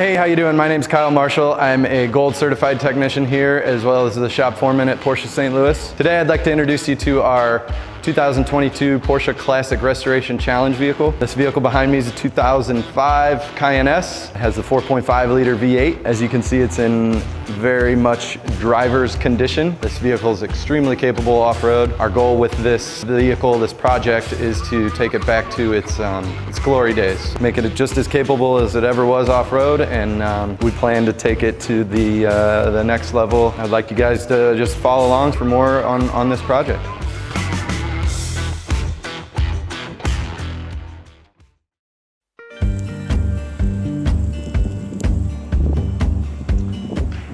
Hey, how you doing? My name's Kyle Marshall. I'm a gold certified technician here, as well as the shop foreman at Porsche St. Louis. Today I'd like to introduce you to our 2022 Porsche Classic Restoration Challenge vehicle. This vehicle behind me is a 2005 Cayenne S. It has a 4.5 liter V8. As you can see, it's in very much driver's condition. This vehicle is extremely capable off-road. Our goal with this vehicle, this project, is to take it back to its glory days. Make it just as capable as it ever was off-road, and we plan to take it to the next level. I'd like you guys to just follow along for more on this project.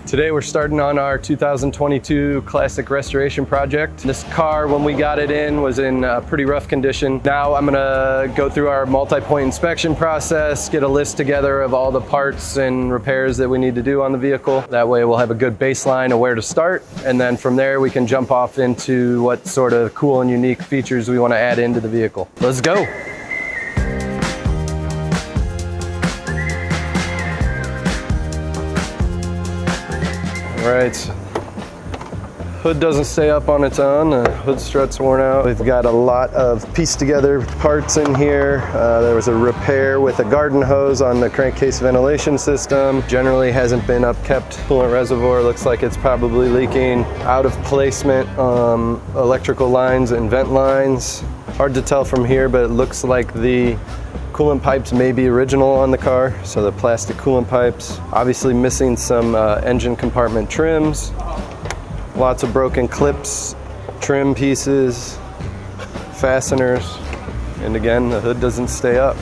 Today we're starting on our 2022 Classic Restoration project. This car, when we got it in, was in pretty rough condition. Now I'm gonna go through our multi-point inspection process, get a list together of all the parts and repairs that we need to do on the vehicle. That way we'll have a good baseline of where to start, and then from there we can jump off into what sort of cool and unique features we want to add into the vehicle. Let's go. Right, hood doesn't stay up on its own. The hood strut's worn out. We've got a lot of pieced together parts in here. There was a repair with a garden hose on the crankcase ventilation system. Generally hasn't been upkept. Coolant reservoir looks like it's probably leaking. Out of placement electrical lines and vent lines. Hard to tell from here, but it looks like the coolant pipes may be original on the car, so the plastic coolant pipes. Obviously missing some engine compartment trims. Lots of broken clips, trim pieces, fasteners, and again, the hood doesn't stay up.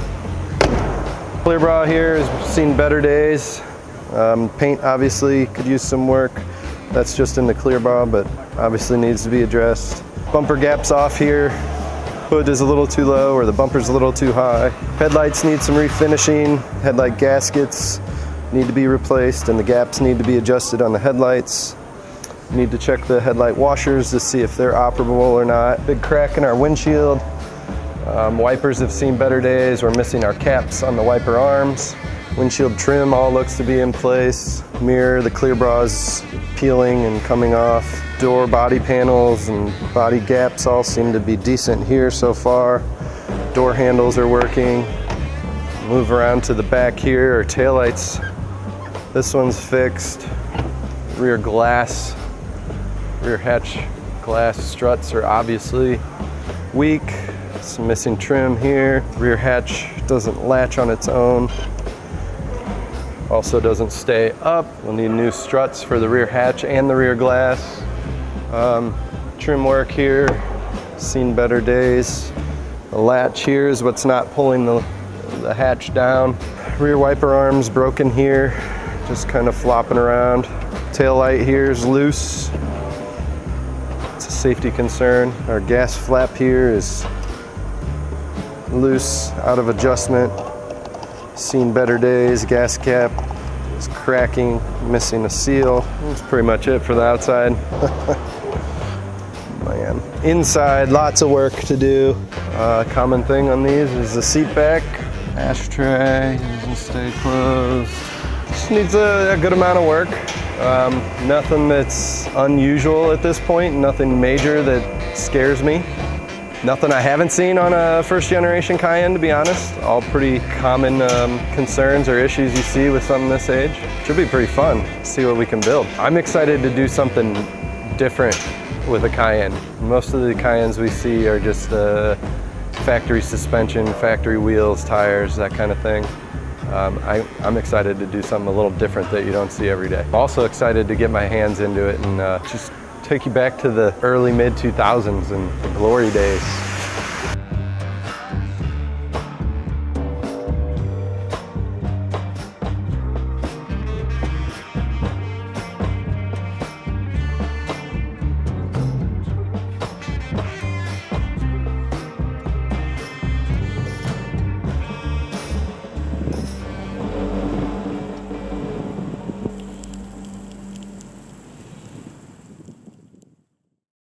Clear bra here has seen better days. Paint obviously could use some work. That's just in the clear bra, but obviously needs to be addressed. Bumper gaps off here. Hood is a little too low, or the bumper's a little too high. Headlights need some refinishing. Headlight gaskets need to be replaced, and the gaps need to be adjusted on the headlights. Need to check the headlight washers to see if they're operable or not. Big crack in our windshield. Wipers have seen better days. We're missing our caps on the wiper arms. Windshield trim all looks to be in place. Mirror, the clear bra is peeling and coming off. Door body panels and body gaps all seem to be decent here so far. Door handles are working. Move around to the back here, our taillights. This one's fixed. Rear glass, rear hatch glass struts are obviously weak. Some missing trim here. Rear hatch doesn't latch on its own. Also doesn't stay up. We'll need new struts for the rear hatch and the rear glass. Trim work here, seen better days. The latch here is what's not pulling the hatch down. Rear wiper arms broken here, just kind of flopping around. Tail light here is loose. It's a safety concern. Our gas flap here is loose, out of adjustment. Seen better days. Gas cap is cracking, missing a seal. That's pretty much it for the outside. Man. Inside, lots of work to do. Common thing on these is the seat back. Ashtray doesn't stay closed. Just needs a good amount of work. Nothing that's unusual at this point, nothing major that scares me. Nothing I haven't seen on a first generation Cayenne, to be honest. All pretty common concerns or issues you see with something this age. Should be pretty fun to see what we can build. I'm excited to do something different with a Cayenne. Most of the Cayennes we see are just factory suspension, factory wheels, tires, that kind of thing. I'm excited to do something a little different that you don't see every day. I'm also excited to get my hands into it and just take you back to the early mid-2000s and the glory days.